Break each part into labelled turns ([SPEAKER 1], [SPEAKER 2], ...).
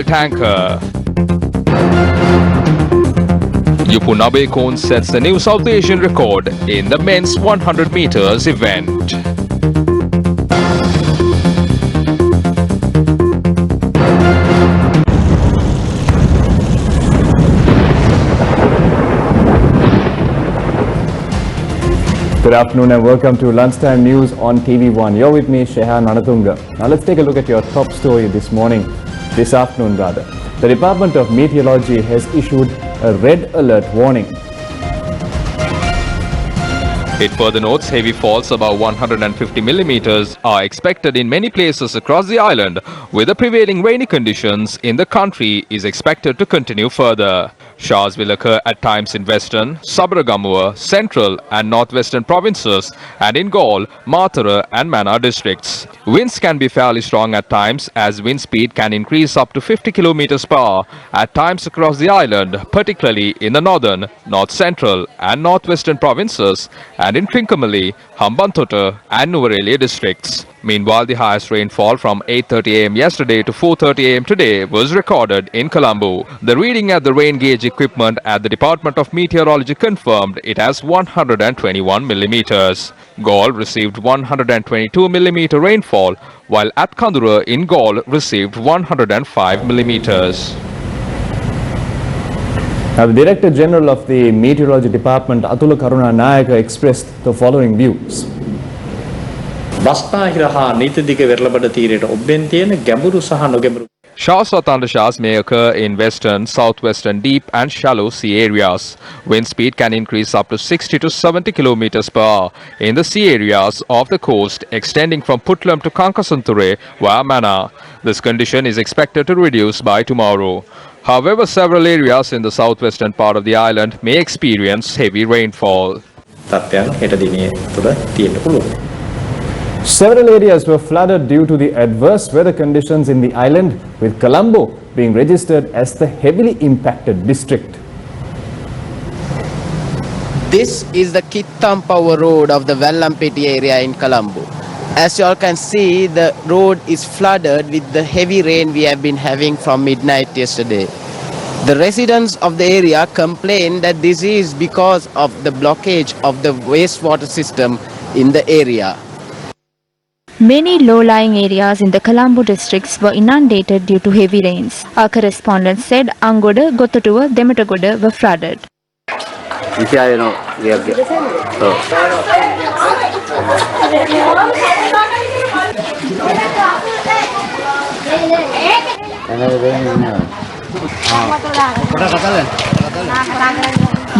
[SPEAKER 1] Tanker. Yupunabekon sets the new South Asian record in the men's 100 meters event.
[SPEAKER 2] Good afternoon and welcome to Lunchtime News on TV1. You're with me, Shehan Anatunga. Now let's take a look at your top story this afternoon. The Department of Meteorology has issued a red alert warning.
[SPEAKER 1] It further notes heavy falls above 150 millimeters are expected in many places across the island, with the prevailing rainy conditions in the country is expected to continue further. Showers will occur at times in western, Sabaragamuwa, central and northwestern provinces and in Galle, Mathura and Mana districts. Winds can be fairly strong at times as wind speed can increase up to 50 kilometers per hour at times across the island, particularly in the northern, north central and northwestern provinces and in Trincomalee, Hambantota and Nuwara districts. Meanwhile, the highest rainfall from 8:30 am yesterday to 4:30 am today was recorded in Colombo. The reading at the rain gauge equipment at the Department of Meteorology confirmed it as 121 millimeters. Galle received 122 millimeter rainfall, while at Kandura in Galle received 105 millimeters.
[SPEAKER 2] Now, the Director General of the Meteorology Department, Atula Karuna Nayaka, expressed the following views.
[SPEAKER 1] Showers or thundershowers may occur in western, southwestern, deep and shallow sea areas. Wind speed can increase up to 60 to 70 kilometers per hour in the sea areas of the coast extending from Putlam to Kankasanture via Mana. This condition is expected to reduce by tomorrow. However, several areas in the southwestern part of the island may experience heavy rainfall.
[SPEAKER 2] Several areas were flooded due to the adverse weather conditions in the island, with Colombo being registered as the heavily impacted district.
[SPEAKER 3] This is the Kittampawa road of the Vallampeti area in Colombo. As you all can see, the road is flooded with the heavy rain we have been having from midnight yesterday. The residents of the area complain that this is because of the blockage of the wastewater system in the area.
[SPEAKER 4] Many low-lying areas in the Colombo districts were inundated due to heavy rains. Our correspondent said Angoda, Gottatuwa, Demetagoda were flooded.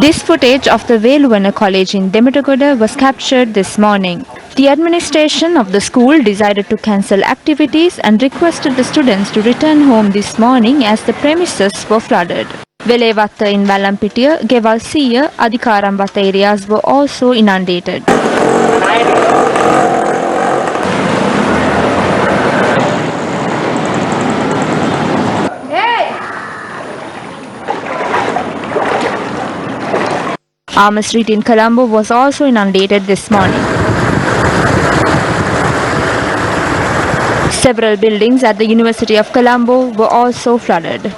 [SPEAKER 4] This footage of the Veluvana College in Demetagoda was captured this morning. The administration of the school decided to cancel activities and requested the students to return home this morning as the premises were flooded. Velevatta in Vallampitiya, Gevalsiya, Adhikaramvatta areas were also inundated. Armour Street in Colombo was also inundated this morning. Several buildings at the University of Colombo were also flooded.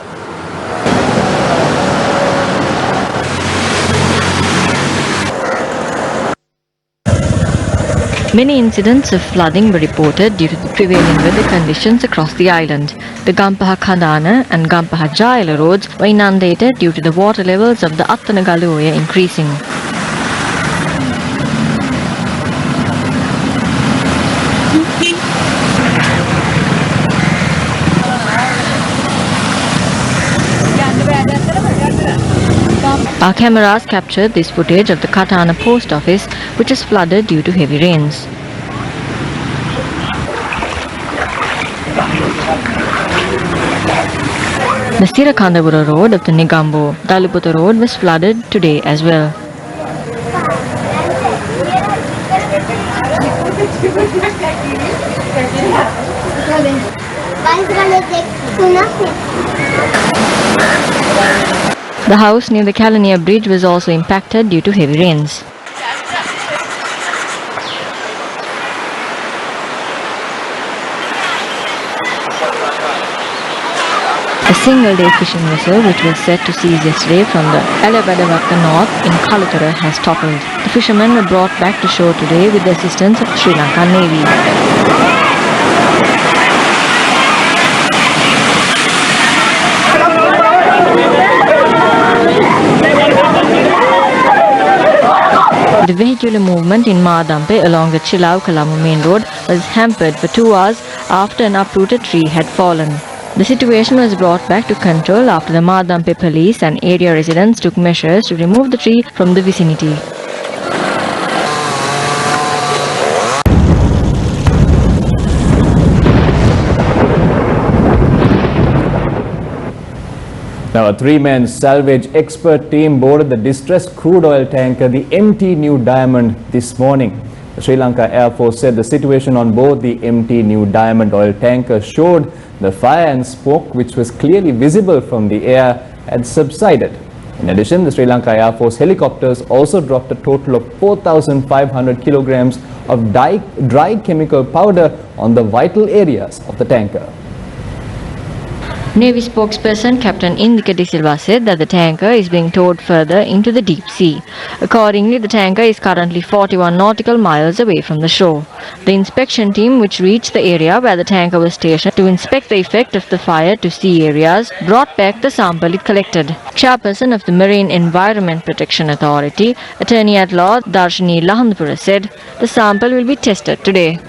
[SPEAKER 5] Many incidents of flooding were reported due to the prevailing weather conditions across the island. The Gampaha Kandana and Gampaha Jayala roads were inundated due to the water levels of the Attanagaluoya increasing. Our cameras captured this footage of the Katana post office, which is flooded due to heavy rains. The Stirakandavura road of the Nigambo, Daluputta road was flooded today as well. The house near the Kalania Bridge was also impacted due to heavy rains. A single-day fishing vessel, which was set to seize yesterday from the Alabadawaka north in Kalatura, has toppled. The fishermen were brought back to shore today with the assistance of the Sri Lankan Navy. The vehicular movement in Madampe along the Chilau-Kalamu main road was hampered for 2 hours after an uprooted tree had fallen. The situation was brought back to control after the Madampe police and area residents took measures to remove the tree from the vicinity.
[SPEAKER 2] Now, a three-man salvage expert team boarded the distressed crude oil tanker, the MT New Diamond, this morning. The Sri Lanka Air Force said the situation on board the MT New Diamond oil tanker showed the fire and smoke, which was clearly visible from the air, had subsided. In addition, the Sri Lanka Air Force helicopters also dropped a total of 4,500 kilograms of dry chemical powder on the vital areas of the tanker.
[SPEAKER 5] Navy spokesperson Captain Indika De Silva said that the tanker is being towed further into the deep sea. Accordingly, the tanker is currently 41 nautical miles away from the shore. The inspection team, which reached the area where the tanker was stationed to inspect the effect of the fire to sea areas, brought back the sample it collected. Chairperson of the Marine Environment Protection Authority, Attorney at Law Darshini Lahandpura said the sample will be tested today.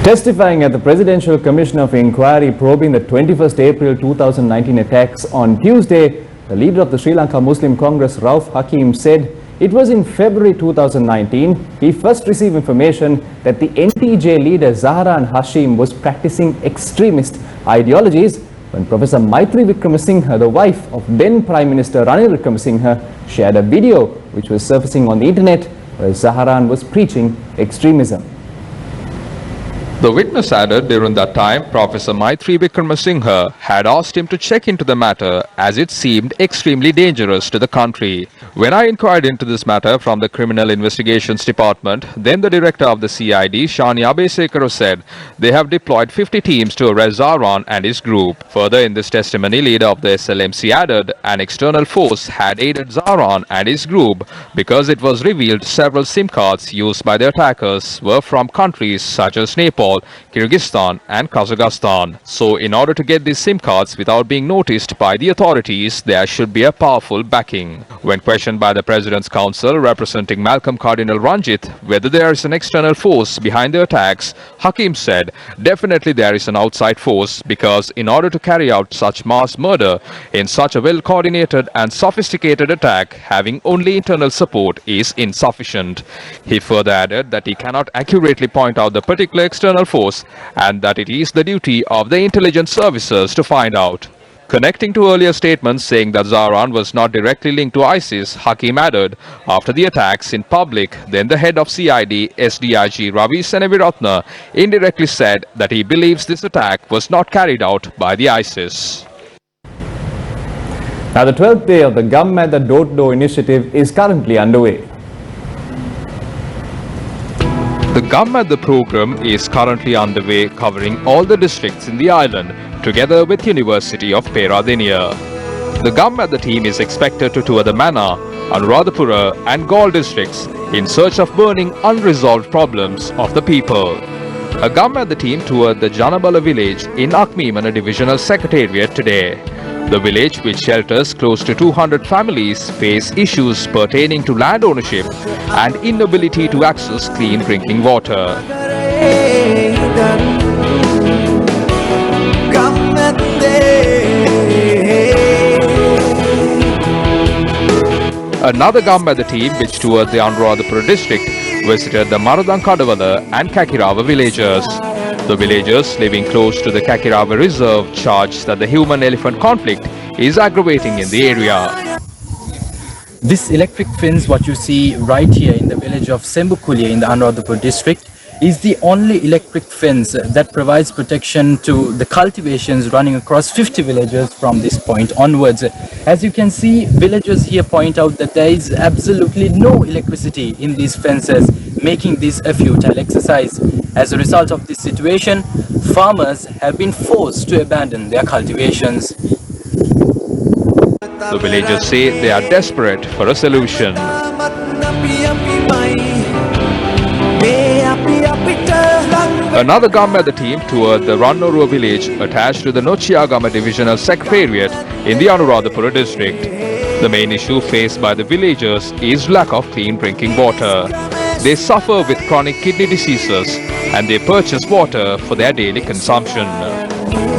[SPEAKER 2] Testifying at the Presidential Commission of Inquiry probing the 21st April 2019 attacks on Tuesday, the leader of the Sri Lanka Muslim Congress, Rauf Hakim, said it was in February 2019 he first received information that the NTJ leader Zahran Hashim was practicing extremist ideologies when Professor Maitri Wickramasinghe, the wife of then Prime Minister Ranil Wickramasinghe, shared a video which was surfacing on the internet where Zahran was preaching extremism.
[SPEAKER 1] The witness added during that time, Professor Maitri Wickramasinghe had asked him to check into the matter as it seemed extremely dangerous to the country. When I inquired into this matter from the Criminal Investigations Department, then the director of the CID, Shani Abesekaro, said they have deployed 50 teams to arrest Zahran and his group. Further, in this testimony, leader of the SLMC added an external force had aided Zahran and his group because it was revealed several SIM cards used by the attackers were from countries such as Nepal, Kyrgyzstan and Kazakhstan. So in order to get these SIM cards without being noticed by the authorities, there should be a powerful backing. When questioned by the President's counsel representing Malcolm Cardinal Ranjith whether there is an external force behind the attacks, Hakim said, definitely there is an outside force because in order to carry out such mass murder in such a well-coordinated and sophisticated attack, having only internal support is insufficient. He further added that he cannot accurately point out the particular external force and that it is the duty of the intelligence services to find out. Connecting to earlier statements saying that Zahran was not directly linked to ISIS, Hakim added, after the attacks in public, then the head of CID, SDIG Ravi Seneviratne, indirectly said that he believes this attack was not carried out by the ISIS.
[SPEAKER 2] Now, the 12th day of the Gum at the Door-to-Door initiative is currently underway.
[SPEAKER 1] The Gum at the program is currently underway, covering all the districts in the island, together with University of Peradeniya. The Gum at the team is expected to tour the Mana, Anuradhapura and Galle districts in search of burning unresolved problems of the people. A Gum at the team toured the Janabala village in Akmimana Divisional Secretariat today. The village, which shelters close to 200 families, face issues pertaining to land ownership and inability to access clean drinking water. Another Gum at the team, which toured the Anuradhapura district, visited the Maradankadavala and Kakirava villages. The villagers living close to the Kakirava reserve charged that the human-elephant conflict is aggravating in the area.
[SPEAKER 6] This electric fence, what you see right here in the village of Sembukulia in the Anuradhapura district, is the only electric fence that provides protection to the cultivations running across 50 villages from this point onwards. As you can see, villagers here point out that there is absolutely no electricity in these fences, making this a futile exercise. As a result of this situation, farmers have been forced to abandon their cultivations.
[SPEAKER 1] The villagers say they are desperate for a solution. Another Gamada team toured the Rannorua village attached to the Nochiagama Divisional Secretariat in the Anuradhapura district. The main issue faced by the villagers is lack of clean drinking water. They suffer with chronic kidney diseases and they purchase water for their daily consumption.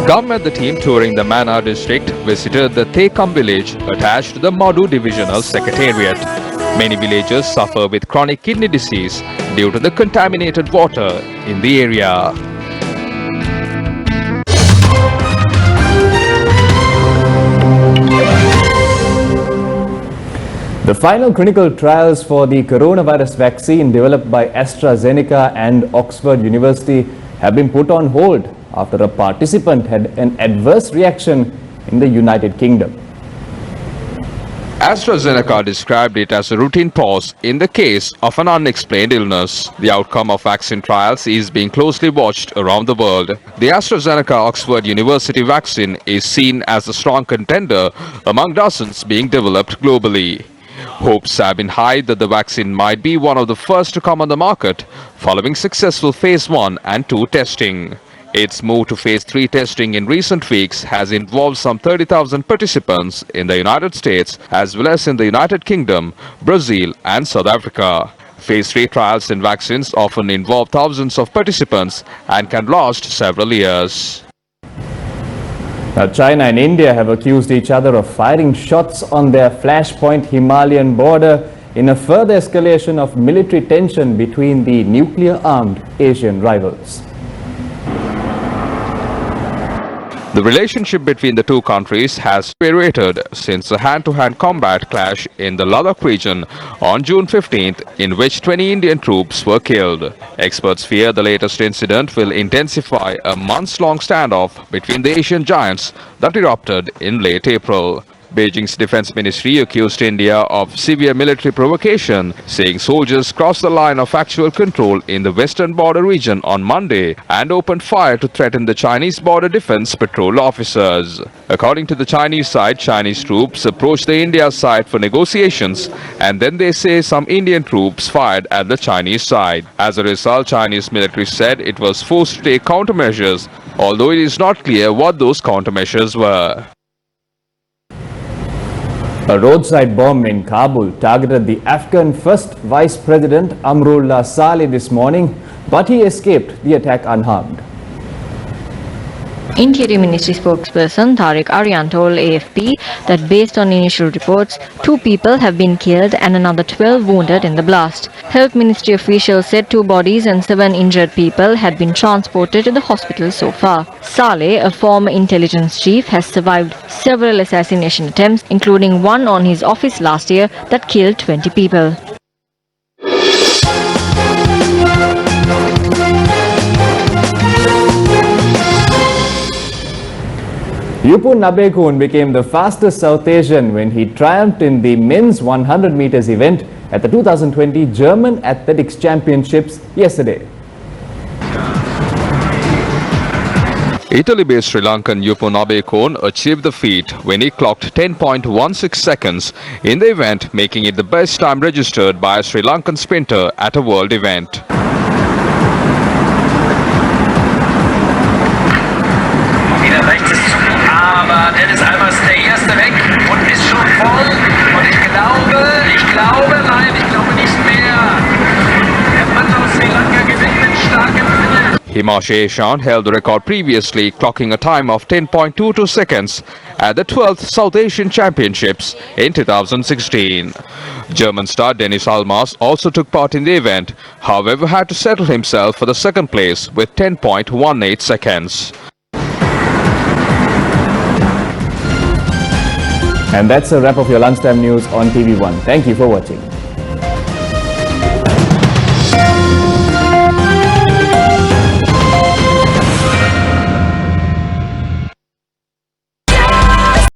[SPEAKER 1] The team touring the Mana district visited the Thekam village attached to the Madu Divisional Secretariat. Many villagers suffer with chronic kidney disease due to the contaminated water in the area.
[SPEAKER 2] The final clinical trials for the coronavirus vaccine developed by AstraZeneca and Oxford University have been put on hold after a participant had an adverse reaction in the United Kingdom.
[SPEAKER 1] AstraZeneca described it as a routine pause in the case of an unexplained illness. The outcome of vaccine trials is being closely watched around the world. The AstraZeneca Oxford University vaccine is seen as a strong contender among dozens being developed globally. Hopes have been high that the vaccine might be one of the first to come on the market following successful phase 1 and 2 testing. Its move to phase 3 testing in recent weeks has involved some 30,000 participants in the United States as well as in the United Kingdom, Brazil and South Africa. Phase 3 trials in vaccines often involve thousands of participants and can last several years.
[SPEAKER 2] Now, China and India have accused each other of firing shots on their flashpoint Himalayan border in a further escalation of military tension between the nuclear-armed Asian rivals.
[SPEAKER 1] The relationship between the two countries has deteriorated since a hand-to-hand combat clash in the Ladakh region on June 15th, in which 20 Indian troops were killed. Experts fear the latest incident will intensify a months-long standoff between the Asian giants that erupted in late April. Beijing's defense ministry accused India of severe military provocation, saying soldiers crossed the line of actual control in the western border region on Monday and opened fire to threaten the Chinese border defense patrol officers. According to the Chinese side, Chinese troops approached the India side for negotiations, and then they say some Indian troops fired at the Chinese side. As a result, Chinese military said it was forced to take countermeasures, although it is not clear what those countermeasures were.
[SPEAKER 2] A roadside bomb in Kabul targeted the Afghan First Vice President Amrullah Saleh this morning, but he escaped the attack unharmed.
[SPEAKER 5] Interior Ministry spokesperson Tariq Aryan told AFP that based on initial reports, 2 people have been killed and another 12 wounded in the blast. Health Ministry officials said 2 bodies and 7 injured people had been transported to the hospital so far. Saleh, a former intelligence chief, has survived several assassination attempts, including one on his office last year that killed 20 people.
[SPEAKER 2] Yupun Nabekun became the fastest South Asian when he triumphed in the men's 100 meters event at the 2020 German Athletics Championships yesterday.
[SPEAKER 1] Italy-based Sri Lankan Yupun Nabekun achieved the feat when he clocked 10.16 seconds in the event, making it the best time registered by a Sri Lankan sprinter at a world event.
[SPEAKER 7] Aber Dennis Albers ist der Erste weg und ist schon vorn. Und ich glaube, nein, ich glaube nicht mehr. Der Mann aus Sri Lanka gewinnt mit starkem Finish.
[SPEAKER 1] Himanshu Eshan held the record previously, clocking a time of 10.22 seconds at the 12th South Asian Championships in 2016. German star Dennis Almas also took part in the event, however had to settle himself for the second place with 10.18 seconds.
[SPEAKER 2] And that's a wrap of your lunchtime news on TV1. Thank you for watching.